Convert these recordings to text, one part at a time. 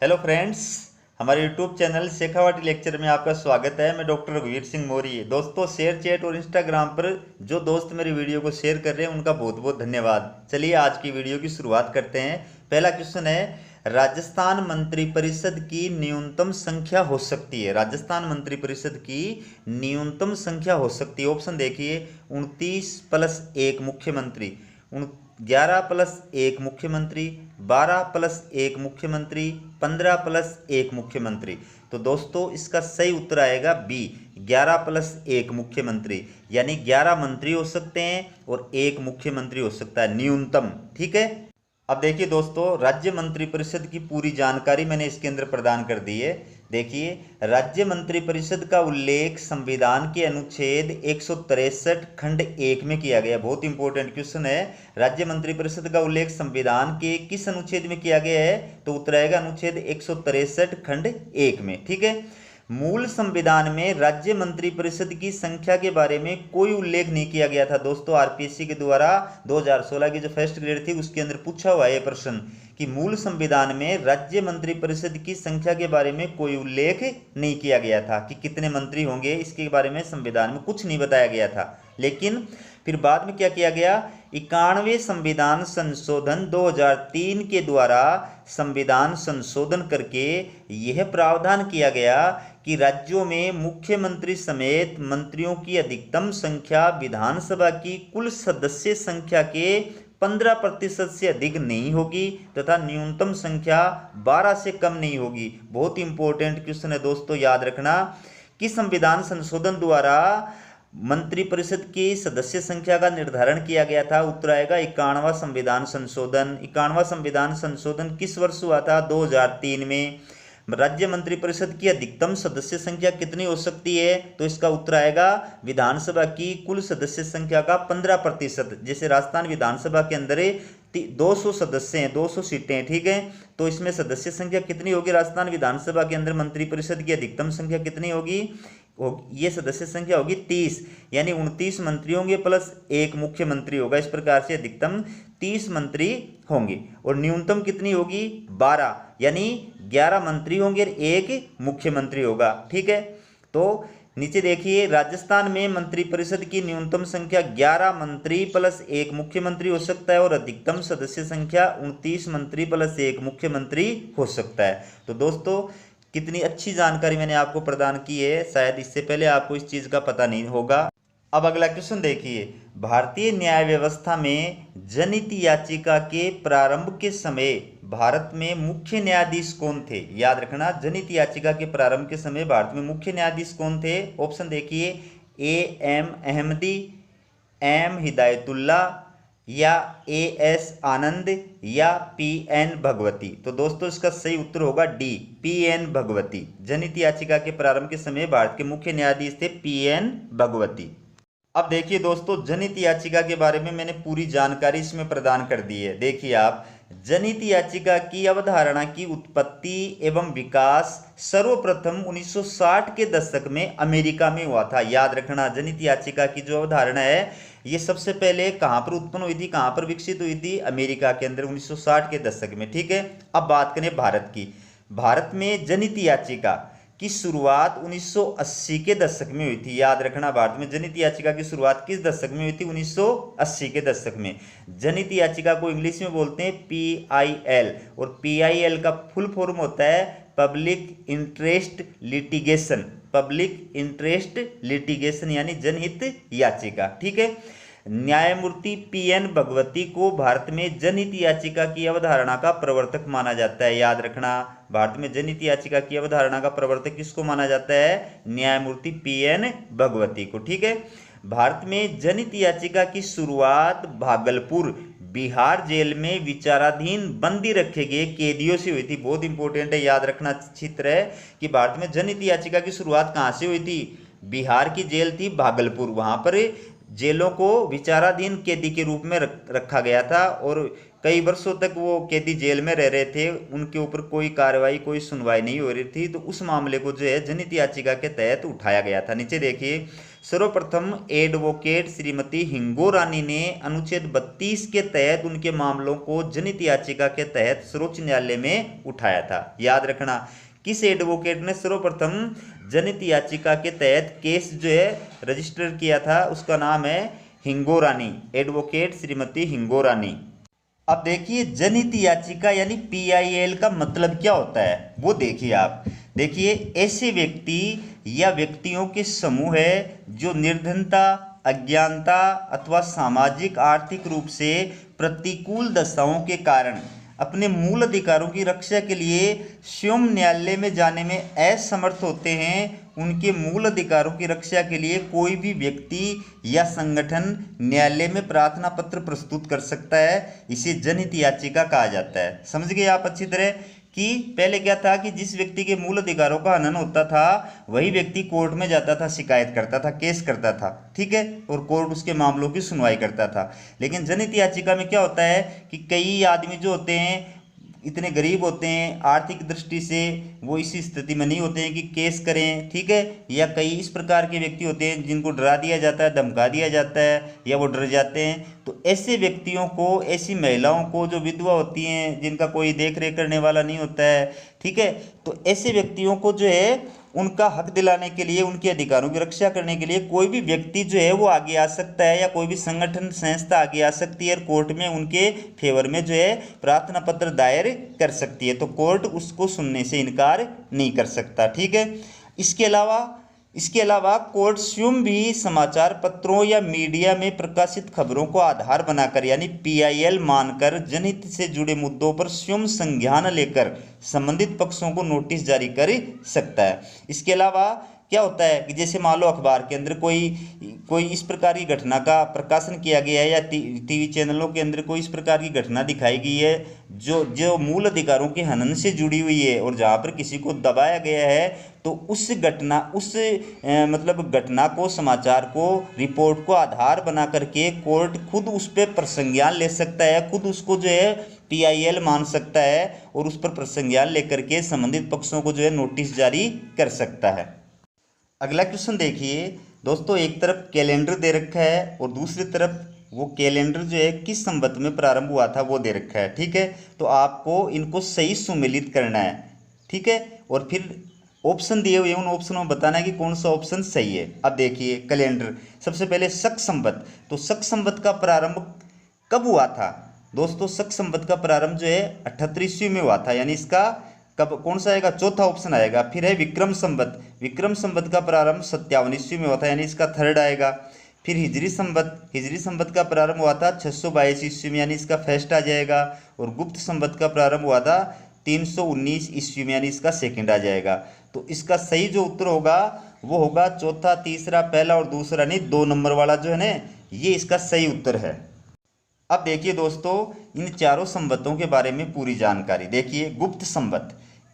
Hello friends, हमारे YouTube channel Shekhawati lecture में आपका स्वागत है। मैं डॉक्टर रघुवीर सिंह मौर्य। दोस्तों, शेयर चैट और इंस्टाग्राम पर जो दोस्त मेरी वीडियो को शेयर कर रहे हैं उनका बहुत बहुत धन्यवाद। चलिए आज की वीडियो की शुरुआत करते हैं। पहला क्वेश्चन है, राजस्थान मंत्रिपरिषद की न्यूनतम संख्या हो सकती है। राजस्थान मंत्रिपरिषद की न्यूनतम संख्या हो सकती है। ऑप्शन देखिए, 29 प्लस 1 मुख्यमंत्री, 11 प्लस 1 मुख्यमंत्री, 12 प्लस 1 मुख्यमंत्री, 15 प्लस 1 मुख्यमंत्री। तो दोस्तों इसका सही उत्तर आएगा बी, 11 प्लस 1 मुख्यमंत्री। यानी 11 मंत्री हो सकते हैं और 1 मुख्यमंत्री हो सकता है न्यूनतम। ठीक है। अब देखिए दोस्तों, राज्य मंत्रिपरिषद की पूरी जानकारी मैंने इसके अंदर प्रदान कर दी है। देखिए, राज्य मंत्रिपरिषद का उल्लेख संविधान के अनुच्छेद 163 खंड 1 में किया गया। बहुत इंपॉर्टेंट क्वेश्चन है। राज्य मंत्रिपरिषद का उल्लेख संविधान के किस अनुच्छेद में किया गया है? तो उत्तर आएगा अनुच्छेद 163 खंड 1 में। ठीक है। मूल संविधान में राज्य मंत्रिपरिषद की संख्या के बारे में कोई उल्लेख नहीं किया गया था। दोस्तों, आरपीएससी के द्वारा 2016 की जो फर्स्ट ग्रेड थी उसके अंदर पूछा हुआ है यह प्रश्न कि मूल संविधान में राज्य मंत्रिपरिषद की संख्या के बारे में कोई उल्लेख नहीं किया गया था कि कितने मंत्री होंगे। इसके बारे में संविधान में कुछ नहीं बताया गया था। लेकिन फिर बाद में क्या किया गया? 91वें संविधान संशोधन 2003 के द्वारा संविधान संशोधन करके यह प्रावधान किया गया कि राज्यों में मुख्यमंत्री समेत मंत्रियों की अधिकतम संख्या विधानसभा की कुल सदस्य संख्या के 15% से अधिक नहीं होगी तथा न्यूनतम संख्या 12 से कम नहीं होगी। बहुत इंपॉर्टेंट क्वेश्चन है दोस्तों, याद रखना कि संविधान संशोधन द्वारा मंत्रिपरिषद की सदस्य संख्या का निर्धारण किया गया था। उत्तर आएगा 91वां संविधान संशोधन। 91वां संविधान संशोधन किस वर्ष हुआ था? 2003 में। राज्य मंत्रिपरिषद की अधिकतम सदस्य संख्या कितनी हो सकती है? तो इसका उत्तर आएगा विधानसभा की कुल सदस्य संख्या का 15%। जैसे राजस्थान विधानसभा के अंदर 200 सदस्य हैं, 200 सीटें हैं। ठीक है। तो इसमें सदस्य संख्या कितनी होगी? राजस्थान विधानसभा के अंदर मंत्रिपरिषद की अधिकतम संख्या कितनी होगी? ये सदस्य संख्या होगी 30। यानी 29 मंत्री होंगे प्लस 1 मुख्यमंत्री होगा। इस प्रकार से अधिकतम 30 मंत्री होंगे और न्यूनतम कितनी होगी? 12। यानी 11 मंत्री होंगे और 1 मुख्यमंत्री होगा। ठीक है। तो नीचे देखिए, राजस्थान में मंत्रिपरिषद की न्यूनतम संख्या 11 मंत्री प्लस 1 मुख्यमंत्री हो सकता है और अधिकतम सदस्य संख्या 29 मंत्री प्लस 1 मुख्यमंत्री हो सकता है। तो दोस्तों, कितनी अच्छी जानकारी मैंने आपको प्रदान की है। शायद इससे पहले आपको इस चीज़ का पता नहीं होगा। अब अगला क्वेश्चन देखिए, भारतीय न्याय व्यवस्था में जनहित याचिका के प्रारंभ के समय भारत में मुख्य न्यायाधीश कौन थे? याद रखना, जनहित याचिका के प्रारंभ के समय भारत में मुख्य न्यायाधीश कौन थे? ऑप्शन देखिए, AM अहमदी, M हिदायतुल्ला या AS आनंद या PN भगवती। तो दोस्तों इसका सही उत्तर होगा डी, PN भगवती। जनहित याचिका के प्रारंभ के समय भारत के मुख्य न्यायाधीश थे PN भगवती। अब देखिए दोस्तों, जनहित याचिका के बारे में मैंने पूरी जानकारी इसमें प्रदान कर दी है। देखिए आप, जनहित याचिका की अवधारणा की उत्पत्ति एवं विकास सर्वप्रथम 1960 के दशक में अमेरिका में हुआ था। याद रखना, जनहित याचिका की जो अवधारणा है ये सबसे पहले कहाँ पर उत्पन्न हुई थी, कहाँ पर विकसित हुई थी? अमेरिका के अंदर 1960 के दशक में। ठीक है। अब बात करें भारत की। भारत में जनहित याचिका की शुरुआत 1980 के दशक में हुई थी। याद रखना, भारत में जनहित याचिका की शुरुआत किस दशक में हुई थी? 1980 के दशक में। जनहित याचिका को इंग्लिश में बोलते हैं PIL और PIL का फुल फॉर्म होता है public interest litigation. Public interest litigation यानी जनहित याचिका। ठीक है। न्यायमूर्ति PN भगवती को भारत में जनहित याचिका की अवधारणा का प्रवर्तक माना जाता है। याद रखना, भारत में जनहित याचिका की अवधारणा का प्रवर्तक किसको माना जाता है? न्यायमूर्ति PN भगवती को। ठीक है। भारत में जनहित याचिका की शुरुआत भागलपुर बिहार जेल में विचाराधीन बंदी रखे गए कैदियों से हुई थी। बहुत इंपॉर्टेंट है, याद रखना अच्छी तरह कि भारत में जनहित याचिका की शुरुआत कहाँ से हुई थी? बिहार की जेल थी भागलपुर, वहाँ पर जेलों को विचाराधीन कैदी के रूप में रखा गया था और कई वर्षों तक वो कैदी जेल में रह रहे थे, उनके ऊपर कोई कार्रवाई कोई सुनवाई नहीं हो रही थी। तो उस मामले को जो है जनहित याचिका के तहत उठाया गया था। नीचे देखिए, सर्वप्रथम एडवोकेट श्रीमती हिंगो रानी ने अनुच्छेद 32 के तहत उनके मामलों को जनहित याचिका के तहत सर्वोच्च न्यायालय में उठाया था। याद रखना, किस एडवोकेट ने सर्वप्रथम जनहित याचिका के तहत केस जो है रजिस्टर किया था, उसका नाम है हिंगो रानी, एडवोकेट श्रीमती हिंगो रानी। अब देखिए, जनहित याचिका यानी PIL का मतलब क्या होता है वो देखिए आप। देखिए, ऐसे व्यक्ति या व्यक्तियों के समूह है जो निर्धनता, अज्ञानता अथवा सामाजिक आर्थिक रूप से प्रतिकूल दशाओं के कारण अपने मूल अधिकारों की रक्षा के लिए स्वयं न्यायालय में जाने में असमर्थ होते हैं। उनके मूल अधिकारों की रक्षा के लिए कोई भी व्यक्ति या संगठन न्यायालय में प्रार्थना पत्र प्रस्तुत कर सकता है। इसे जनहित याचिका कहा जाता है। समझ गए आप अच्छी तरह कि पहले क्या था कि जिस व्यक्ति के मूल अधिकारों का हनन होता था वही व्यक्ति कोर्ट में जाता था, शिकायत करता था, केस करता था, ठीक है, और कोर्ट उसके मामलों की सुनवाई करता था। लेकिन जनहित याचिका में क्या होता है कि कई आदमी जो होते हैं इतने गरीब होते हैं, आर्थिक दृष्टि से वो इसी स्थिति में नहीं होते हैं कि केस करें, ठीक है, या कई इस प्रकार के व्यक्ति होते हैं जिनको डरा दिया जाता है, धमका दिया जाता है, या वो डर जाते हैं। तो ऐसे व्यक्तियों को, ऐसी महिलाओं को जो विधवा होती हैं, जिनका कोई देख रेख करने वाला नहीं होता है, ठीक है, तो ऐसे व्यक्तियों को जो है उनका हक दिलाने के लिए, उनके अधिकारों की रक्षा करने के लिए कोई भी व्यक्ति जो है वो आगे आ सकता है, या कोई भी संगठन संस्था आगे आ सकती है और कोर्ट में उनके फेवर में जो है प्रार्थना पत्र दायर कर सकती है। तो कोर्ट उसको सुनने से इनकार नहीं कर सकता, ठीक है। इसके अलावा कोर्ट स्वयं भी समाचार पत्रों या मीडिया में प्रकाशित खबरों को आधार बनाकर यानी PIL मानकर जनहित से जुड़े मुद्दों पर स्वयं संज्ञान लेकर संबंधित पक्षों को नोटिस जारी कर सकता है। इसके अलावा क्या होता है कि जैसे मान लो अखबार के अंदर कोई इस प्रकार की घटना का प्रकाशन किया गया है, या टीवी चैनलों के अंदर कोई इस प्रकार की घटना दिखाई गई है जो मूल अधिकारों के हनन से जुड़ी हुई है, और जहाँ पर किसी को दबाया गया है, तो उस घटना को, समाचार को, रिपोर्ट को आधार बना करके कोर्ट खुद उस पर प्रसंज्ञान ले सकता है, खुद उसको जो है PIL मान सकता है और उस पर प्रसंज्ञान लेकर के संबंधित पक्षों को जो है नोटिस जारी कर सकता है। अगला क्वेश्चन देखिए दोस्तों, एक तरफ कैलेंडर दे रखा है और दूसरी तरफ वो कैलेंडर जो है किस संवत में प्रारंभ हुआ था वो दे रखा है, ठीक है। तो आपको इनको सही सुमेलित करना है, ठीक है, और फिर ऑप्शन दिए हुए उन ऑप्शनों में बताना है कि कौन सा ऑप्शन सही है। अब देखिए कैलेंडर, सबसे पहले शक संवत। तो शक संवत का प्रारंभ कब हुआ था दोस्तों? शक संवत का प्रारंभ जो है 78 ईस्वी में हुआ था, यानी इसका कब कौन सा आएगा? चौथा ऑप्शन आएगा। फिर है विक्रम संवत। विक्रम संवत का प्रारंभ 57 ईस्वी में हुआ था, यानी इसका थर्ड आएगा। फिर हिजरी संवत। हिजरी संवत का प्रारंभ हुआ था 622 ईस्वी में, यानी इसका फर्स्ट आ जाएगा। और गुप्त संवत का प्रारंभ हुआ था 319 ईस्वी में, यानी इसका सेकंड आ जाएगा। तो इसका सही जो उत्तर होगा वो होगा चौथा, तीसरा, पहला और दूसरा नहीं, 2 नंबर वाला जो है ना, ये इसका सही उत्तर है। अब देखिए दोस्तों, इन चारों संवतों के बारे में पूरी जानकारी देखिए। गुप्त संवत,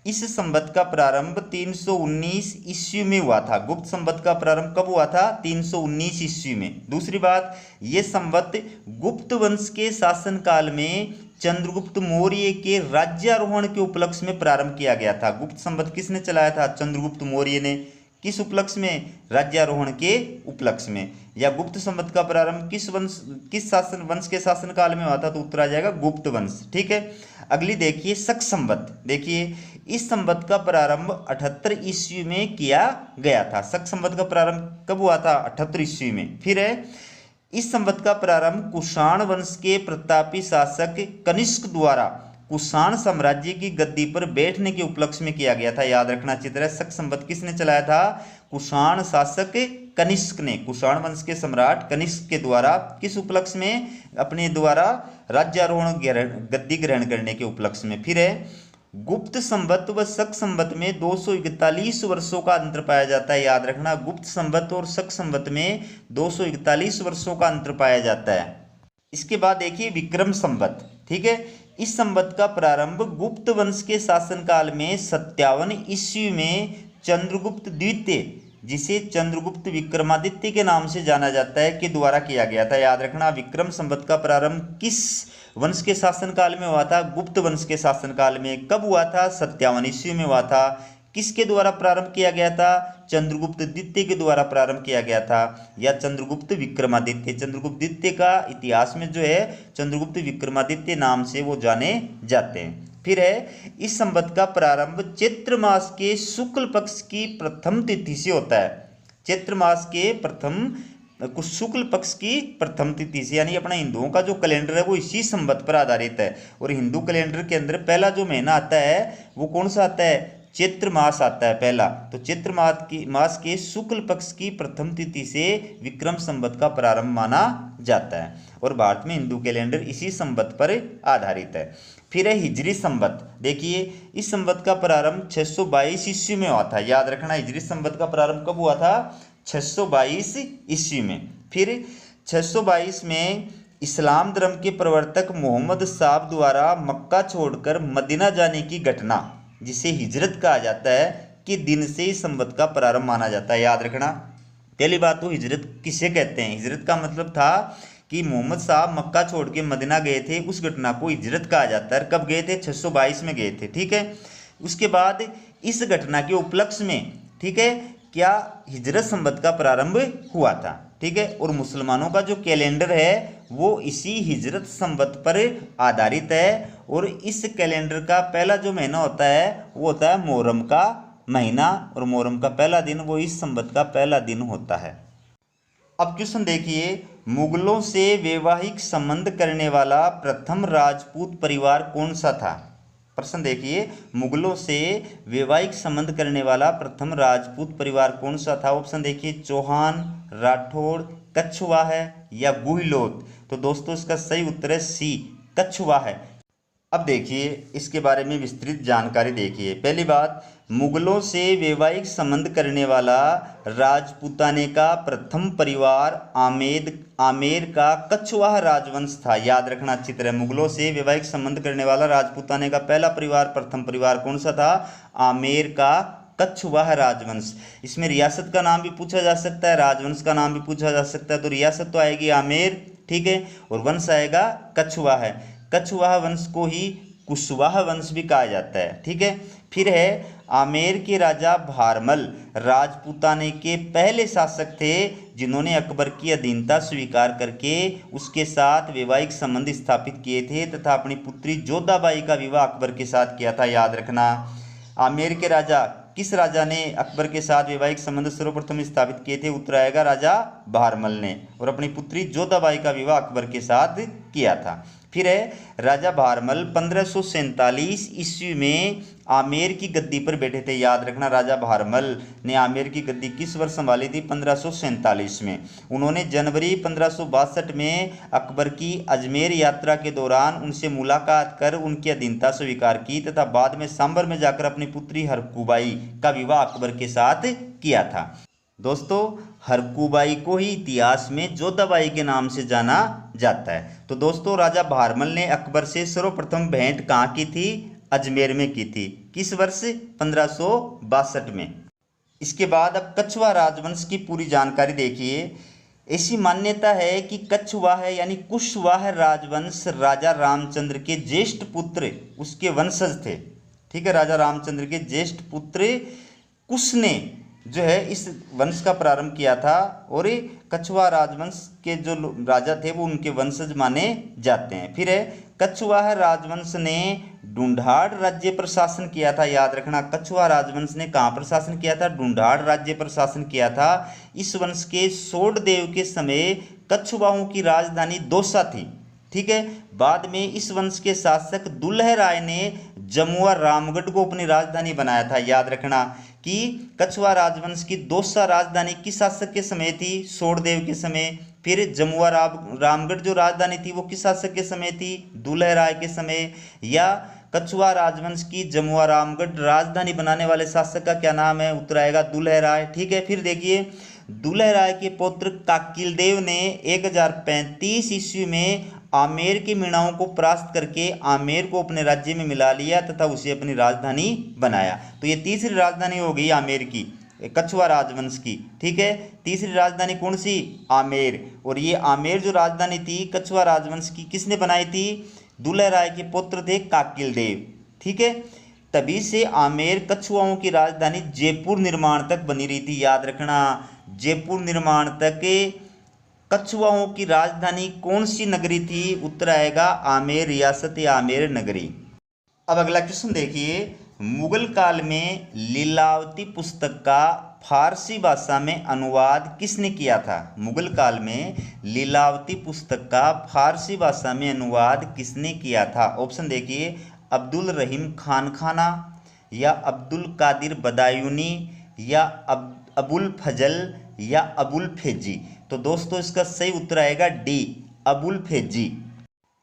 इस संवत का प्रारंभ 319 ईस्वी में हुआ था। गुप्त संवत का प्रारंभ कब हुआ था? 319 ईस्वी में। दूसरी बात, ये संवत गुप्त वंश के शासनकाल में चंद्रगुप्त मौर्य के राज्यारोहण के उपलक्ष्य में प्रारंभ किया गया था। गुप्त संवत किसने चलाया था? चंद्रगुप्त मौर्य ने। किस उपलक्ष्य में? राज्यारोहण के उपलक्ष्य में। या गुप्त संवत का प्रारंभ किस वंश के शासनकाल में हुआ था? तो उत्तर आ जाएगा गुप्त वंश, ठीक है। अगली देखिए शक संवत। देखिए इस संवत का प्रारंभ 78 ईस्वी में किया गया था। शक संवत का प्रारंभ कब हुआ था? 78 ईस्वी में। फिर है इस संवत का प्रारंभ कुषाण वंश के प्रतापी शासक कनिष्क द्वारा कुषाण साम्राज्य की गद्दी पर बैठने के उपलक्ष्य में किया गया था। याद रखना अच्छी तरह। शक संवत किसने चलाया था? कुषाण शासक कनिष्क ने, कुषाण वंश के सम्राट कनिष्क के द्वारा किस उपलक्ष्य में? अपने द्वारा राज्यारोहण गद्दी ग्रहण करने के उपलक्ष्य में। फिर है गुप्त संवत व शक संवत में 241 वर्षों का अंतर पाया जाता है। याद रखना, गुप्त संवत और शक संवत में 241 वर्षों का अंतर पाया जाता है। इसके बाद देखिए विक्रम संवत, ठीक है। इस संवत का प्रारंभ गुप्त वंश के शासनकाल में 57 ईस्वी में चंद्रगुप्त द्वितीय, जिसे चंद्रगुप्त विक्रमादित्य के नाम से जाना जाता है, के द्वारा किया गया था। याद रखना, विक्रम संवत का प्रारंभ किस वंश के शासनकाल में हुआ था? गुप्त वंश के शासनकाल में। कब हुआ था? 57 ईस्वी में हुआ था। किसके द्वारा प्रारंभ किया गया था? चंद्रगुप्त द्वितीय के द्वारा प्रारंभ किया गया था, या चंद्रगुप्त विक्रमादित्य। चंद्रगुप्त द्वितीय का इतिहास में जो है चंद्रगुप्त विक्रमादित्य नाम से वो जाने जाते हैं। फिर है, इस संवत का प्रारंभ चैत्र मास के शुक्ल पक्ष की प्रथम तिथि से होता है। चैत्र मास के शुक्ल पक्ष की प्रथम तिथि से, यानी अपना हिंदुओं का जो कैलेंडर है वो इसी संवत पर आधारित है। और हिंदू कैलेंडर के अंदर पहला जो महीना आता है वो कौन सा आता है? चैत्र मास आता है पहला। तो चैत्र मास के शुक्ल पक्ष की प्रथम तिथि से विक्रम संवत का प्रारंभ माना जाता है। और भारत में हिंदू कैलेंडर इसी संवत पर आधारित है। फिर है हिजरी संवत। देखिए, इस संवत का प्रारंभ 622 ईस्वी में हुआ था। याद रखना, हिजरी संवत का प्रारंभ कब हुआ था? 622 ईस्वी में। फिर 622 में इस्लाम धर्म के प्रवर्तक मोहम्मद साहब द्वारा मक्का छोड़कर मदीना जाने की घटना, जिसे हिजरत कहा जाता है, कि दिन से इस संवत का प्रारंभ माना जाता है। याद रखना, पहली बात तो हिजरत किसे कहते हैं? हिजरत का मतलब था कि मोहम्मद साहब मक्का छोड़ के मदीना गए थे, उस घटना को हिजरत कहा जाता है। कब गए थे? 622 में गए थे। ठीक है। उसके बाद इस घटना के उपलक्ष्य में, ठीक है, क्या हिजरत संवत का प्रारंभ हुआ था। ठीक है। और मुसलमानों का जो कैलेंडर है वो इसी हिजरत संवत पर आधारित है। और इस कैलेंडर का पहला जो महीना होता है वो होता है मुहर्रम का महीना, और मुहर्रम का पहला दिन वो इस संवत का पहला दिन होता है। अब क्वेश्चन देखिए, मुगलों से वैवाहिक संबंध करने वाला प्रथम राजपूत परिवार कौन सा था? प्रश्न देखिए, मुगलों से वैवाहिक संबंध करने वाला प्रथम राजपूत परिवार कौन सा था? ऑप्शन देखिए, चौहान, राठौड़, कछुआ है या गुहिलोत। तो दोस्तों इसका सही उत्तर है सी, कछुआ है। अब देखिए इसके बारे में विस्तृत जानकारी देखिए। पहली बात, मुगलों से वैवाहिक संबंध करने वाला राजपूताने का प्रथम परिवार आमेर का कछवाह राजवंश था। याद रखना अच्छी तरह, मुगलों से वैवाहिक संबंध करने वाला राजपूताने का पहला परिवार, प्रथम परिवार कौन सा था? आमेर का कछवाह राजवंश। इसमें रियासत का नाम भी पूछा जा सकता है, राजवंश का नाम भी पूछा जा सकता है। तो रियासत तो आएगी आमेर, ठीक है, और वंश आएगा कछवाह है। कछवाह वंश को ही कुशवाह वंश भी कहा जाता है। ठीक है। फिर है, आमेर के राजा भारमल राजपूताने के पहले शासक थे जिन्होंने अकबर की अधीनता स्वीकार करके उसके साथ वैवाहिक संबंध स्थापित किए थे तथा अपनी पुत्री जोधाबाई का विवाह अकबर के साथ किया था। याद रखना, आमेर के राजा, किस राजा ने अकबर के साथ वैवाहिक संबंध सर्वप्रथम स्थापित किए थे? उत्तर आएगा राजा भारमल ने, और अपनी पुत्री जोधाबाई का विवाह अकबर के साथ किया था। फिर है, राजा भारमल 1547 ईस्वी में आमेर की गद्दी पर बैठे थे। याद रखना, राजा भारमल ने आमेर की गद्दी किस वर्ष संभाली थी? 1547 में। उन्होंने जनवरी 1562 में अकबर की अजमेर यात्रा के दौरान उनसे मुलाकात कर उनकी अधीनता स्वीकार की तथा बाद में सांबर में जाकर अपनी पुत्री हरकुबाई का विवाह अकबर के साथ किया था। दोस्तों, हरकुबाई को ही इतिहास में जोधाबाई के नाम से जाना जाता है। तो दोस्तों, राजा भारमल ने अकबर से सर्वप्रथम भेंट कहाँ की थी? अजमेर में की थी। किस वर्ष? 1562 में। इसके बाद अब कछवाह राजवंश की पूरी जानकारी देखिए। ऐसी मान्यता है कि कछवाह यानी कुशवाह राजवंश राजा रामचंद्र के ज्येष्ठ पुत्र उसके वंशज थे। ठीक है, राजा रामचंद्र के ज्येष्ठ पुत्र कुश ने जो है इस वंश का प्रारंभ किया था, और कछवाह राजवंश के जो राजा थे वो उनके वंशज माने जाते हैं। फिर है, कछवाह राजवंश ने ढूंढाड़ राज्य पर शासन किया था। याद रखना, कछवाह राजवंश ने कहाँ पर शासन किया था? ढूंढाड़ राज्य पर शासन किया था। इस वंश के सोडदेव के समय कछवाहों की राजधानी दौसा थी। ठीक है। बाद में इस वंश के शासक दुल्ह राय ने जमुआ रामगढ़ को अपनी राजधानी बनाया था। याद रखना कि कछवाह राजवंश की दौसा राजधानी किस शासक के समय थी? सोडदेव के समय। फिर जमुआ रामगढ़ जो राजधानी थी वो किस शासक के समय थी? दुल्ह राय के समय। या कछवाह राजवंश की जमुआ रामगढ़ राजधानी बनाने वाले शासक का क्या नाम है? उत्तर आएगा दुल्ह राय। ठीक है। फिर देखिए, दुल्ह राय के पुत्र काकिल देव ने 1035 ईस्वी में आमेर के मीणाओं को परास्त करके आमेर को अपने राज्य में मिला लिया तथा उसे अपनी राजधानी बनाया। तो ये तीसरी राजधानी हो गई आमेर की। कछुआ राजवंश की। ठीक है, तीसरी राजधानी कौन सी? आमेर। और ये आमेर जो राजधानी थी कछुआ राजवंश की किसने बनाई थी? दुल्हे राय के पुत्र थे काकिल देव। ठीक है, तभी से आमेर कछुआओं की राजधानी जयपुर निर्माण तक बनी रही थी। याद रखना, जयपुर निर्माण तक कछुआओं की राजधानी कौन सी नगरी थी? उत्तर आएगा आमेर, रियासत आमेर नगरी। अब अगला क्वेश्चन देखिए, मुगल काल में लीलावती पुस्तक का फारसी भाषा में अनुवाद किसने किया था? मुगल काल में लीलावती पुस्तक का फारसी भाषा में अनुवाद किसने किया था? ऑप्शन देखिए, अब्दुल रहीम खान खाना, या अब्दुल कादिर बदायूनी, या अबुल फजल, या अबुल फैजी। तो दोस्तों इसका सही उत्तर आएगा डी, अबुल फैजी।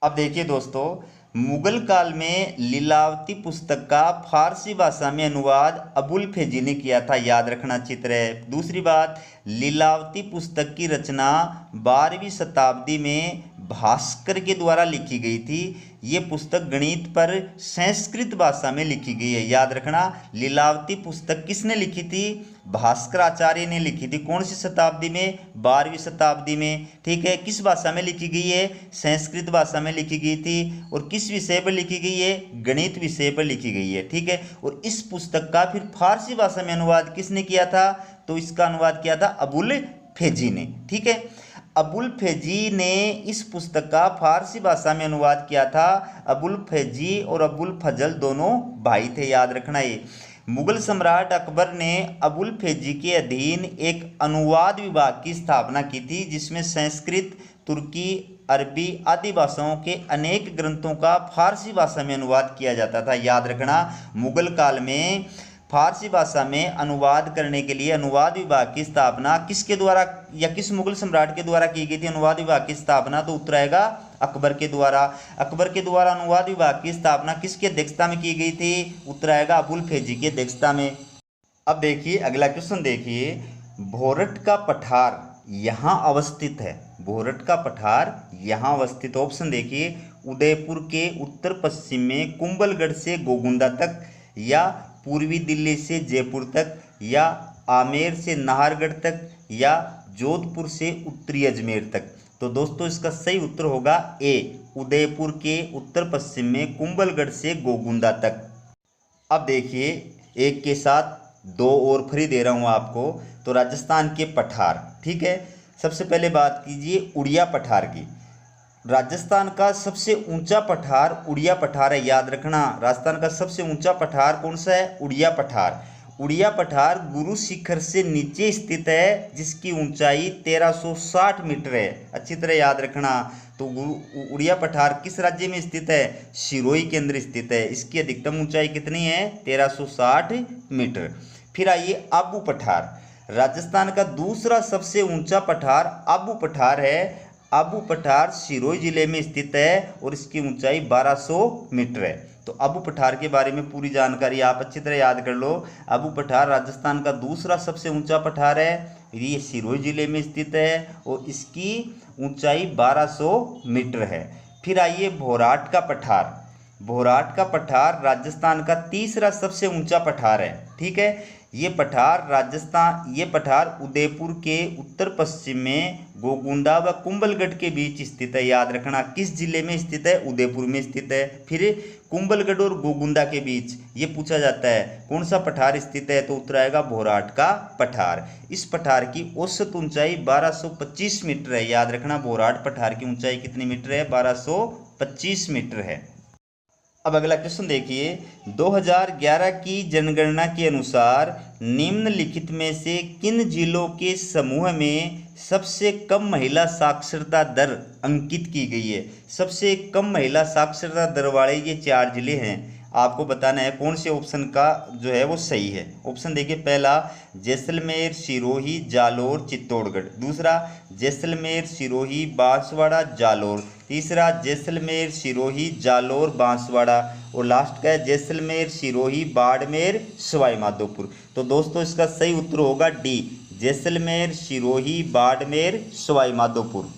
अब देखिए दोस्तों, मुगल काल में लीलावती पुस्तक का फारसी भाषा में अनुवाद अबुल फैजी ने किया था। याद रखना चित्र है। दूसरी बात, लीलावती पुस्तक की रचना 12वीं शताब्दी में भास्कर के द्वारा लिखी गई थी। ये पुस्तक गणित पर संस्कृत भाषा में लिखी गई है। याद रखना, लीलावती पुस्तक किसने लिखी थी? भास्कर आचार्य ने लिखी थी। कौन सी शताब्दी में? 12वीं शताब्दी में। ठीक है, किस भाषा में लिखी गई है? संस्कृत भाषा में लिखी गई थी। और किस विषय पर लिखी गई है? गणित विषय पर लिखी गई है। ठीक है, और इस पुस्तक का फिर फारसी भाषा में अनुवाद किसने किया था? तो इसका अनुवाद किया था अबुल फैजी ने। ठीक है, अबुल फैजी ने इस पुस्तक का फारसी भाषा में अनुवाद किया था। अबुल फैजी और अबुल फजल दोनों भाई थे। याद रखना ये। मुगल सम्राट अकबर ने अबुल फैजी के अधीन एक अनुवाद विभाग की स्थापना की थी, जिसमें संस्कृत, तुर्की, अरबी आदि भाषाओं के अनेक ग्रंथों का फारसी भाषा में अनुवाद किया जाता था। याद रखना, मुगल काल में फारसी भाषा में अनुवाद करने के लिए अनुवाद विभाग की स्थापना किसके द्वारा या किस मुगल सम्राट के द्वारा की गई थी? अनुवाद विभाग की स्थापना तो उत्तर आएगा अकबर के द्वारा। अकबर के द्वारा अनुवाद विभाग की स्थापना किसकी अध्यक्षता में की गई थी? उत्तर आएगा अबुल फैजी की अध्यक्षता में। अब देखिए अगला क्वेश्चन देखिए, भोरट का पठार यहाँ अवस्थित है। भोरट का पठार यहाँ अवस्थित। ऑप्शन देखिए, उदयपुर के उत्तर पश्चिम में कुंभलगढ़ से गोगुंदा तक, या पूर्वी दिल्ली से जयपुर तक, या आमेर से नाहरगढ़ तक, या जोधपुर से उत्तरी अजमेर तक। तो दोस्तों इसका सही उत्तर होगा ए, उदयपुर के उत्तर पश्चिम में कुंभलगढ़ से गोगुंदा तक। अब देखिए एक के साथ दो और फ्री दे रहा हूँ आपको। तो राजस्थान के पठार। ठीक है, सबसे पहले बात कीजिए उड़िया पठार की। राजस्थान का सबसे ऊंचा पठार उड़िया पठार है। याद रखना, राजस्थान का सबसे ऊंचा पठार कौन सा है? उड़िया पठार। उड़िया पठार गुरु शिखर से नीचे स्थित है, जिसकी ऊंचाई 1360 मीटर है। अच्छी तरह याद रखना। तो उड़िया पठार किस राज्य में स्थित है? सिरोही के अंदर स्थित है। इसकी अधिकतम ऊंचाई कितनी है? 1360 मीटर। फिर आइए आबू पठार। राजस्थान का दूसरा सबसे ऊंचा पठार आबू पठार है। आबू पठार सिरोही जिले में स्थित है और इसकी ऊंचाई 1200 मीटर है। तो आबू पठार के बारे में पूरी जानकारी आप अच्छी तरह याद कर लो। आबू पठार राजस्थान का दूसरा सबसे ऊंचा पठार है। ये सिरोही जिले में स्थित है और इसकी ऊंचाई 1200 मीटर है। फिर आइए भोराट का पठार। भोराट का पठार राजस्थान का तीसरा सबसे ऊंचा पठार है। ठीक है, ये पठार उदयपुर के उत्तर पश्चिम में गोगुंदा व कुंभलगढ़ के बीच स्थित है। याद रखना, किस जिले में स्थित है? उदयपुर में स्थित है। फिर कुंभलगढ़ और गोगुंदा के बीच ये पूछा जाता है कौन सा पठार स्थित है? तो उत्तर आएगा भोराट का पठार। इस पठार की औसत ऊंचाई 1225 मीटर है। याद रखना, भोराट पठार की ऊंचाई कितनी मीटर है? 1225 मीटर है। अब अगला क्वेश्चन देखिए, 2011 की जनगणना के अनुसार निम्नलिखित में से किन जिलों के समूह में सबसे कम महिला साक्षरता दर अंकित की गई है? सबसे कम महिला साक्षरता दर वाले ये 4 जिले हैं। आपको बताना है कौन से ऑप्शन का जो है वो सही है। ऑप्शन देखिए, पहला जैसलमेर, सिरोही, जालोर, चित्तौड़गढ़। दूसरा जैसलमेर, सिरोही, बांसवाड़ा, जालोर। तीसरा जैसलमेर, सिरोही, जालोर, बांसवाड़ा। और लास्ट का है जैसलमेर, सिरोही, बाड़मेर, सवाई माधोपुर। तो दोस्तों इसका सही उत्तर होगा डी, जैसलमेर, सिरोही, बाड़मेर, सवाई माधोपुर।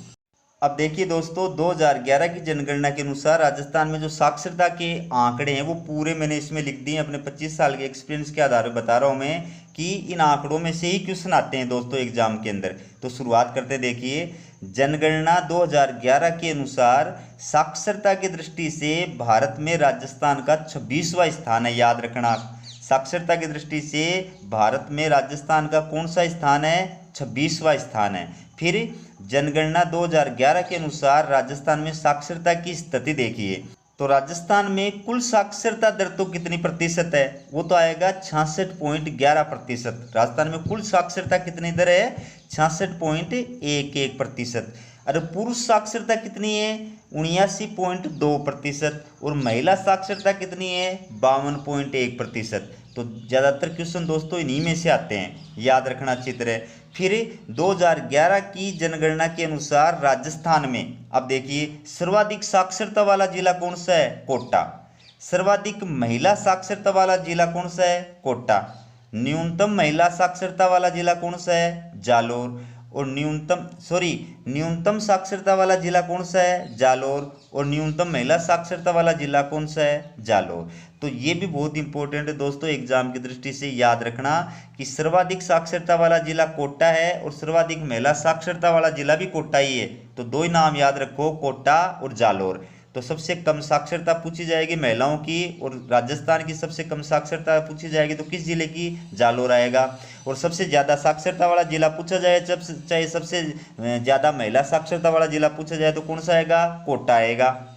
अब देखिए दोस्तों, 2011 की जनगणना के अनुसार राजस्थान में जो साक्षरता के आंकड़े हैं वो पूरे मैंने इसमें लिख दिए। अपने 25 साल के एक्सपीरियंस के आधार पर बता रहा हूँ मैं कि इन आंकड़ों में से ही क्वेश्चन आते हैं दोस्तों एग्जाम के अंदर। तो शुरुआत करते, देखिए जनगणना 2011 के अनुसार साक्षरता की दृष्टि से भारत में राजस्थान का 26वां स्थान है, याद रखना। साक्षरता की दृष्टि से भारत में राजस्थान का कौन सा स्थान है? 26वां स्थान है। फिर जनगणना 2011 के अनुसार राजस्थान में साक्षरता की स्थिति देखिए, तो राजस्थान में कुल साक्षरता दर तो कितनी प्रतिशत है? वो तो आएगा 66.11%। राजस्थान में कुल साक्षरता कितनी दर है? 66.11%। अरे पुरुष साक्षरता कितनी है? 79.2%। और महिला साक्षरता कितनी है? 52.1%। तो ज़्यादातर क्वेश्चन दोस्तों इन्हीं में से आते हैं, याद रखना अच्छी तरह। फिर 2011 की जनगणना के अनुसार राजस्थान में, अब देखिए सर्वाधिक साक्षरता वाला जिला कौन सा है? कोटा। सर्वाधिक महिला साक्षरता वाला जिला कौन सा है? कोटा। न्यूनतम महिला साक्षरता वाला जिला कौन सा है? जालोर। और न्यूनतम साक्षरता वाला जिला कौन सा है? जालोर। और न्यूनतम महिला साक्षरता वाला जिला कौन सा है? जालोर। तो ये भी बहुत इंपॉर्टेंट है दोस्तों एग्जाम की दृष्टि से, याद रखना कि सर्वाधिक साक्षरता वाला जिला कोटा है और सर्वाधिक महिला साक्षरता वाला जिला भी कोटा ही है। तो दो ही नाम याद रखो, कोटा और जालोर। तो सबसे कम साक्षरता पूछी जाएगी महिलाओं की, और राजस्थान की सबसे कम साक्षरता पूछी जाएगी तो किस जिले की? जालोर आएगा। और सबसे ज़्यादा साक्षरता वाला जिला पूछा जाए, चाहे सबसे ज़्यादा महिला साक्षरता वाला जिला पूछा जाए तो कौन सा आएगा? कोटा आएगा।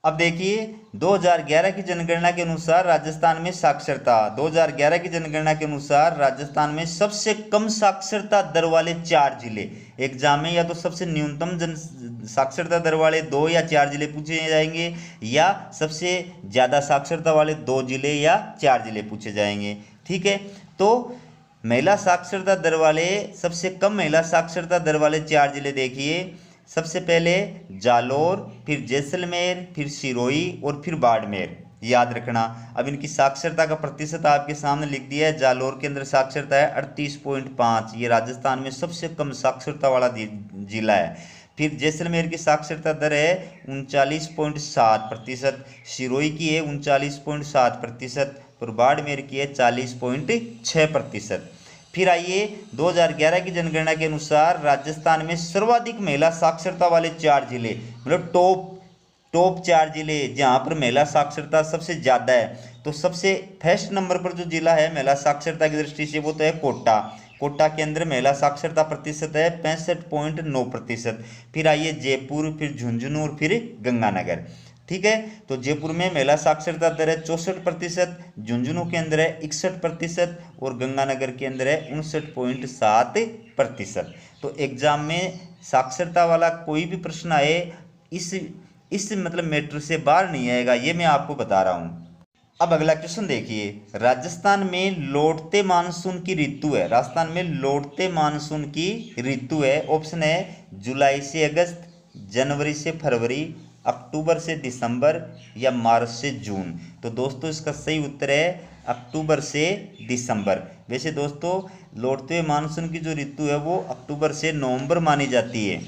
अब देखिए 2011 की जनगणना के अनुसार राजस्थान में साक्षरता, 2011 की जनगणना के अनुसार राजस्थान में सबसे कम साक्षरता दर वाले 4 जिले एग्जाम में, या तो सबसे न्यूनतम जन साक्षरता दर वाले 2 या 4 जिले पूछे जाएंगे, या सबसे ज़्यादा साक्षरता वाले 2 जिले या 4 जिले पूछे जाएंगे। ठीक है, तो महिला साक्षरता दर वाले, सबसे कम महिला साक्षरता दर वाले 4 जिले देखिए। सबसे पहले जालोर, फिर जैसलमेर, फिर सिरोही और फिर बाड़मेर, याद रखना। अब इनकी साक्षरता का प्रतिशत आपके सामने लिख दिया है। जालोर के अंदर साक्षरता है 38.5, ये राजस्थान में सबसे कम साक्षरता वाला जिला है। फिर जैसलमेर की साक्षरता दर है 39.7%, सिरोही की है 39.7% और बाड़मेर की है 40.6%। फिर आइए 2011 की जनगणना के अनुसार राजस्थान में सर्वाधिक महिला साक्षरता वाले 4 जिले, मतलब टॉप 4 जिले जहां पर महिला साक्षरता सबसे ज़्यादा है। तो सबसे फर्स्ट नंबर पर जो जिला है महिला साक्षरता की दृष्टि से वो तो है कोटा। कोटा के अंदर महिला साक्षरता प्रतिशत है 65.9%। फिर आइए जयपुर, फिर झुंझुनू और फिर गंगानगर। ठीक है, तो जयपुर में महिला साक्षरता दर है 64%, झुंझुनू के अंदर है 61% और गंगानगर के अंदर है 59.7%। तो एग्जाम में साक्षरता वाला कोई भी प्रश्न आए इस मतलब मैटर से बाहर नहीं आएगा, ये मैं आपको बता रहा हूँ। अब अगला क्वेश्चन देखिए, राजस्थान में लौटते मानसून की ऋतु है, राजस्थान में लौटते मानसून की ऋतु है। ऑप्शन है जुलाई से अगस्त, जनवरी से फरवरी, अक्टूबर से दिसंबर या मार्च से जून। तो दोस्तों इसका सही उत्तर है अक्टूबर से दिसंबर। वैसे दोस्तों लौटते हुए मानसून की जो ऋतु है वो अक्टूबर से नवंबर मानी जाती है।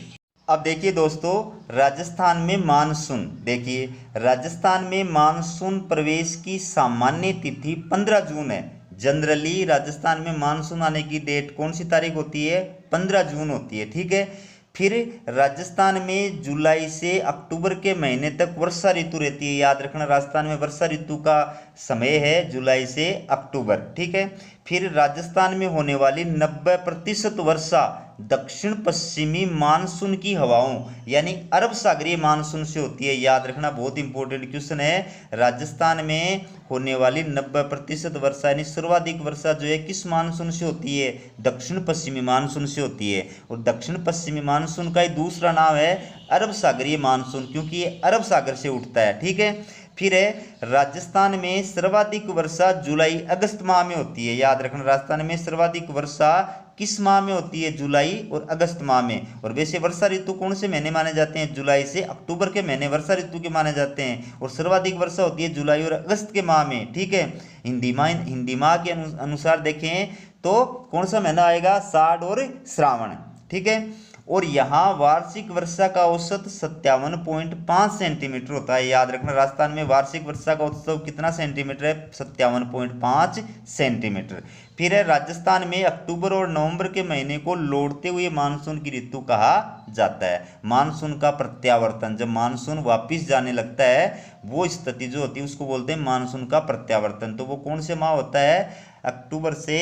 अब देखिए दोस्तों राजस्थान में मानसून, देखिए राजस्थान में मानसून प्रवेश की सामान्य तिथि 15 जून है। जनरली राजस्थान में मानसून आने की डेट कौन सी तारीख होती है? 15 जून होती है। ठीक है, फिर राजस्थान में जुलाई से अक्टूबर के महीने तक वर्षा ऋतु रहती है। याद रखना राजस्थान में वर्षा ऋतु का समय है जुलाई से अक्टूबर। ठीक है, फिर राजस्थान में होने वाली 90% वर्षा दक्षिण पश्चिमी मानसून की हवाओं यानी अरब सागरीय मानसून से होती है। याद रखना बहुत इंपॉर्टेंट क्वेश्चन है। राजस्थान में होने वाली 90% वर्षा यानी सर्वाधिक वर्षा जो है किस मानसून से होती है? दक्षिण पश्चिमी मानसून से होती है। और दक्षिण पश्चिमी मानसून का ही दूसरा नाम है अरब सागरीय मानसून, क्योंकि ये अरब सागर से उठता है। ठीक है, फिर है राजस्थान में सर्वाधिक वर्षा जुलाई अगस्त माह में होती है। याद रखना राजस्थान में सर्वाधिक वर्षा किस माह में होती है? जुलाई और अगस्त माह में। और वैसे वर्षा ऋतु कौन से महीने माने जाते हैं? जुलाई से अक्टूबर के महीने वर्षा ऋतु के माने जाते हैं। और सर्वाधिक वर्षा होती है जुलाई और अगस्त के माह में। ठीक है, हिंदी माह के अनुसार देखें तो कौन सा महीना आएगा? आषाढ़ और श्रावण। ठीक है, और यहाँ वार्षिक वर्षा का औसत 57.5 सेंटीमीटर होता है। याद रखना, राजस्थान में वार्षिक वर्षा का औसत कितना सेंटीमीटर है? 57.5 सेंटीमीटर। फिर है राजस्थान में अक्टूबर और नवंबर के महीने को लौटते हुए मानसून की ऋतु कहा जाता है। मानसून का प्रत्यावर्तन, जब मानसून वापिस जाने लगता है वो स्थिति जो होती है उसको बोलते हैं मानसून का प्रत्यावर्तन। तो वो कौन से माह होता है? अक्टूबर से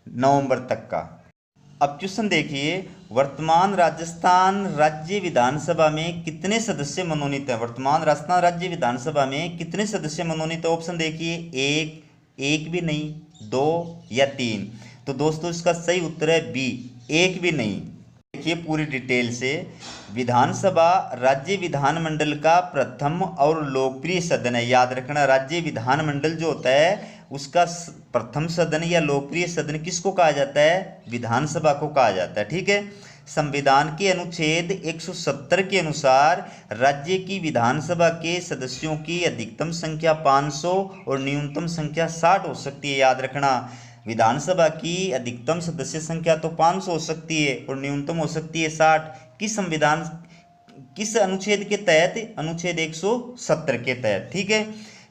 नवंबर तक का। अब क्वेश्चन देखिए, वर्तमान राजस्थान राज्य विधानसभा में कितने सदस्य मनोनीत हैं? वर्तमान राजस्थान राज्य विधानसभा में कितने सदस्य मनोनीत है? ऑप्शन देखिए, एक भी नहीं, 2 या 3। तो दोस्तों इसका सही उत्तर है बी, एक भी नहीं। देखिए पूरी डिटेल से, विधानसभा राज्य विधानमंडल का प्रथम और लोकप्रिय सदन है। याद रखना, राज्य विधानमंडल जो होता है उसका प्रथम सदन या लोकप्रिय सदन किसको कहा जाता है? विधानसभा को कहा जाता है। ठीक है। संविधान के अनुच्छेद 170 के अनुसार राज्य की विधानसभा के सदस्यों की अधिकतम संख्या 500 और न्यूनतम संख्या 60 हो सकती है। याद रखना, विधानसभा की अधिकतम सदस्य संख्या तो 500 हो सकती है और न्यूनतम हो सकती है 60। किस अनुच्छेद के तहत? अनुच्छेद 170 के तहत। ठीक है।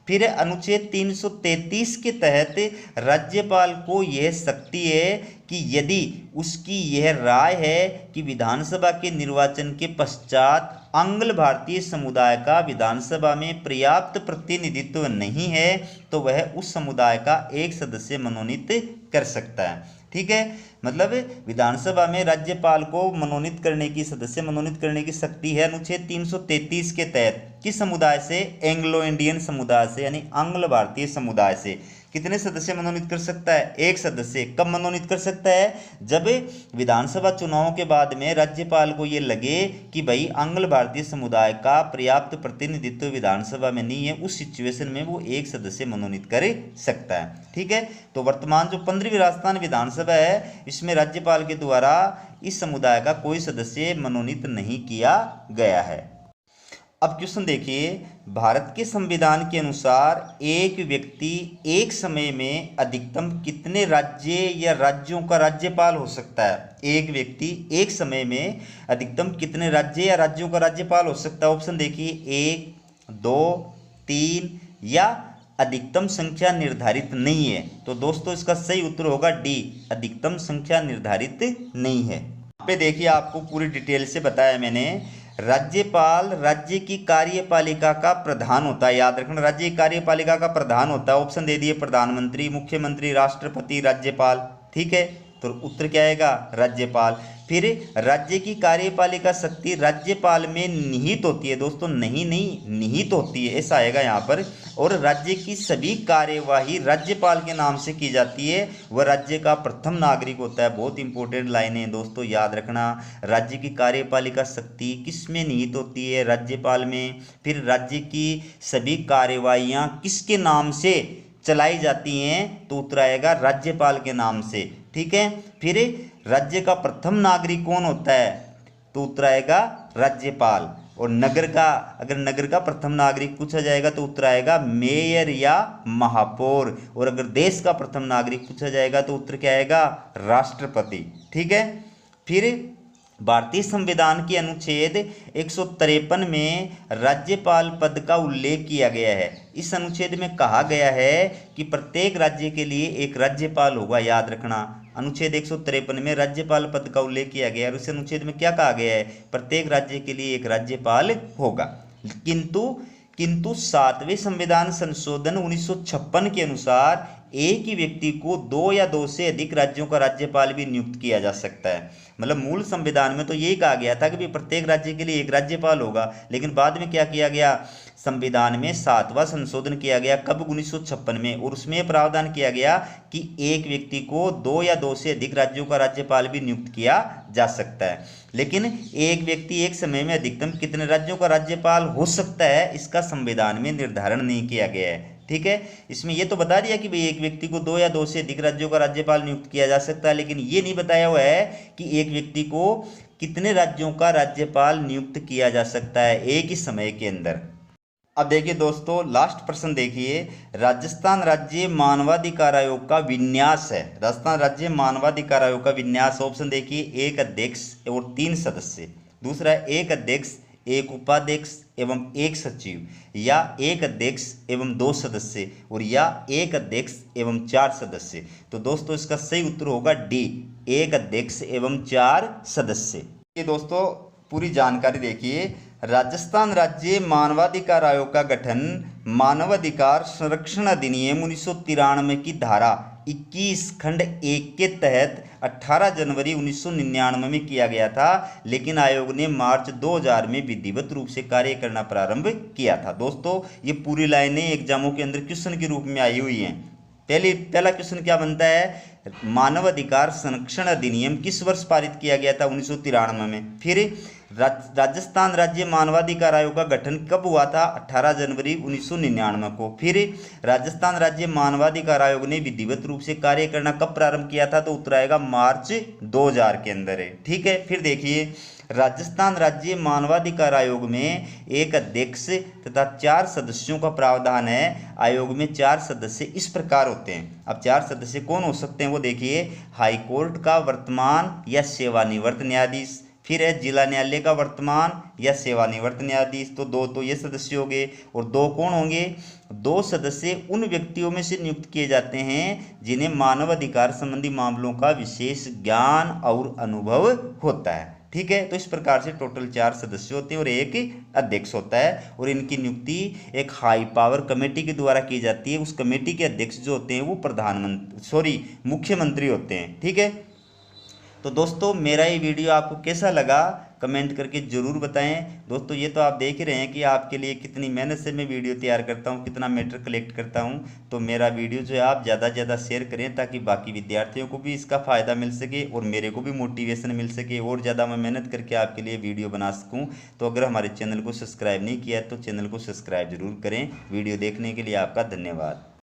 फिर अनुच्छेद 333 के तहत राज्यपाल को यह शक्ति है कि यदि उसकी यह राय है कि विधानसभा के निर्वाचन के पश्चात आंग्ल भारतीय समुदाय का विधानसभा में पर्याप्त प्रतिनिधित्व नहीं है तो वह उस समुदाय का एक सदस्य मनोनीत कर सकता है। ठीक है। मतलब विधानसभा में राज्यपाल को मनोनीत करने की, सदस्य मनोनीत करने की शक्ति है अनुच्छेद 333 के तहत। किस समुदाय से? एंग्लो इंडियन समुदाय से, यानी आंग्ल भारतीय समुदाय से। कितने सदस्य मनोनीत कर सकता है? एक सदस्य। कब मनोनीत कर सकता है? जब विधानसभा चुनाव के बाद में राज्यपाल को ये लगे कि भाई आंग्ल भारतीय समुदाय का पर्याप्त प्रतिनिधित्व विधानसभा में नहीं है, उस सिचुएशन में वो एक सदस्य मनोनीत कर सकता है। ठीक है। तो वर्तमान जो 15वीं राजस्थान विधानसभा है इसमें राज्यपाल के द्वारा इस समुदाय का कोई सदस्य मनोनीत नहीं किया गया है। अब क्वेश्चन देखिए, भारत के संविधान के अनुसार एक व्यक्ति एक समय में अधिकतम कितने राज्य या राज्यों का राज्यपाल हो सकता है? एक व्यक्ति एक समय में अधिकतम कितने राज्य या राज्यों का राज्यपाल हो सकता है? ऑप्शन देखिए, 1, 2, 3 या अधिकतम संख्या निर्धारित नहीं है। तो दोस्तों इसका सही उत्तर होगा डी, अधिकतम संख्या निर्धारित नहीं है। यहाँ पे देखिए आपको पूरी डिटेल से बताया मैंने। राज्यपाल राज्य की कार्यपालिका का प्रधान होता है। याद रखना, राज्य की कार्यपालिका का प्रधान होता है। ऑप्शन दे दिए, प्रधानमंत्री, मुख्यमंत्री, राष्ट्रपति, राज्यपाल। ठीक है। तो उत्तर क्या आएगा? राज्यपाल। फिर राज्य की कार्यपालिका शक्ति राज्यपाल में निहित होती है। दोस्तों नहीं निहित होती है, ऐसा आएगा यहाँ पर। और राज्य की सभी कार्यवाही राज्यपाल के नाम से की जाती है। वह राज्य का प्रथम नागरिक होता है। बहुत इंपॉर्टेंट लाइनें हैं दोस्तों, याद रखना। राज्य की कार्यपालिका शक्ति किस में निहित होती है? राज्यपाल में। फिर राज्य की सभी कार्यवाहियाँ किसके नाम से चलाई जाती हैं? तो उत्तर आएगा राज्यपाल के नाम से। ठीक है। फिर राज्य का प्रथम नागरिक कौन होता है? तो उत्तर आएगा राज्यपाल। और नगर का, अगर नगर का प्रथम नागरिक पूछा जाएगा तो उत्तर आएगा मेयर या महापौर। और अगर देश का प्रथम नागरिक पूछा जाएगा तो उत्तर क्या आएगा? राष्ट्रपति। ठीक है। फिर भारतीय संविधान के अनुच्छेद 153 में राज्यपाल पद का उल्लेख किया गया है। इस अनुच्छेद में कहा गया है कि प्रत्येक राज्य के लिए एक राज्यपाल होगा। याद रखना, अनुच्छेद 153 में राज्यपाल पद का उल्लेख किया गया है। और इस अनुच्छेद में क्या कहा गया है? प्रत्येक राज्य के लिए एक राज्यपाल होगा। किंतु 7वें संविधान संशोधन 1956 के अनुसार एक ही व्यक्ति को 2 या 2 से अधिक राज्यों का राज्यपाल भी नियुक्त किया जा सकता है। मतलब मूल संविधान में तो यही कहा गया था कि प्रत्येक राज्य के लिए एक राज्यपाल होगा, लेकिन बाद में क्या किया गया? संविधान में 7वां संशोधन किया गया। कब? 1956 में। और उसमें प्रावधान किया गया कि एक व्यक्ति को 2 या 2 से अधिक राज्यों का राज्यपाल भी नियुक्त किया जा सकता है। लेकिन एक व्यक्ति एक समय में अधिकतम कितने राज्यों का राज्यपाल हो सकता है, इसका संविधान में निर्धारण नहीं किया गया है। ठीक है। इसमें ये तो बता दिया कि भाई एक व्यक्ति को 2 या 2 से अधिक राज्यों का राज्यपाल नियुक्त किया जा सकता है, लेकिन ये नहीं बताया हुआ है कि एक व्यक्ति को कितने राज्यों का राज्यपाल नियुक्त किया जा सकता है एक ही समय के अंदर। अब देखिए दोस्तों, लास्ट प्रश्न देखिए, राजस्थान राज्य मानवाधिकार आयोग का विन्यास है। राजस्थान राज्य मानवाधिकार आयोग का विन्यास, ऑप्शन देखिए, एक अध्यक्ष और 3 सदस्य। दूसरा है एक अध्यक्ष, एक उपाध्यक्ष एवं एक सचिव, या एक अध्यक्ष एवं 2 सदस्य, और या एक अध्यक्ष एवं 4 सदस्य। तो दोस्तों इसका सही उत्तर होगा डी, एक अध्यक्ष एवं 4 सदस्य। ये दोस्तों पूरी जानकारी देखिए, राजस्थान राज्य मानवाधिकार आयोग का गठन मानवाधिकार संरक्षण अधिनियम 1993 की धारा 21 खंड 1 के तहत 18 जनवरी 1999 में किया गया था, लेकिन आयोग ने मार्च 2000 में विधिवत रूप से कार्य करना प्रारंभ किया था। दोस्तों ये पूरी लाइनें एग्जामों के अंदर क्वेश्चन के रूप में आई हुई हैं। पहला क्वेश्चन क्या बनता है, मानव अधिकार संरक्षण अधिनियम किस वर्ष पारित किया गया था, 1993 में। फिर राजस्थान राज्य मानवाधिकार आयोग का गठन कब हुआ था, 18 जनवरी 1999 को। फिर राजस्थान राज्य मानवाधिकार आयोग ने विधिवत रूप से कार्य करना कब प्रारंभ किया था, तो उत्तर आएगा मार्च 2000 के अंदर है। ठीक है, फिर देखिए, राजस्थान राज्य मानवाधिकार आयोग में एक अध्यक्ष तथा 4 सदस्यों का प्रावधान है। आयोग में 4 सदस्य इस प्रकार होते हैं। अब 4 सदस्य कौन हो सकते हैं वो देखिए, हाईकोर्ट का वर्तमान या सेवानिवृत्त न्यायाधीश, फिर है जिला न्यायालय का वर्तमान या सेवानिवृत्त न्यायाधीश। तो 2 तो ये सदस्य हो गए, और 2 कौन होंगे, 2 सदस्य उन व्यक्तियों में से नियुक्त किए जाते हैं जिन्हें मानव अधिकार संबंधी मामलों का विशेष ज्ञान और अनुभव होता है। ठीक है, तो इस प्रकार से टोटल 4 सदस्य होते हैं और एक अध्यक्ष होता है, और इनकी नियुक्ति एक हाई पावर कमेटी के द्वारा की जाती है। उस कमेटी के अध्यक्ष जो होते हैं वो मुख्यमंत्री होते हैं। ठीक है, तो दोस्तों मेरा ये वीडियो आपको कैसा लगा कमेंट करके ज़रूर बताएं। दोस्तों ये तो आप देख ही रहे हैं कि आपके लिए कितनी मेहनत से मैं वीडियो तैयार करता हूं, कितना मैटर कलेक्ट करता हूं। तो मेरा वीडियो जो है आप ज़्यादा से ज़्यादा शेयर करें ताकि बाकी विद्यार्थियों को भी इसका फ़ायदा मिल सके और मेरे को भी मोटिवेशन मिल सके और ज़्यादा मैं मेहनत करके आपके लिए वीडियो बना सकूँ। तो अगर हमारे चैनल को सब्सक्राइब नहीं किया है तो चैनल को सब्सक्राइब जरूर करें। वीडियो देखने के लिए आपका धन्यवाद।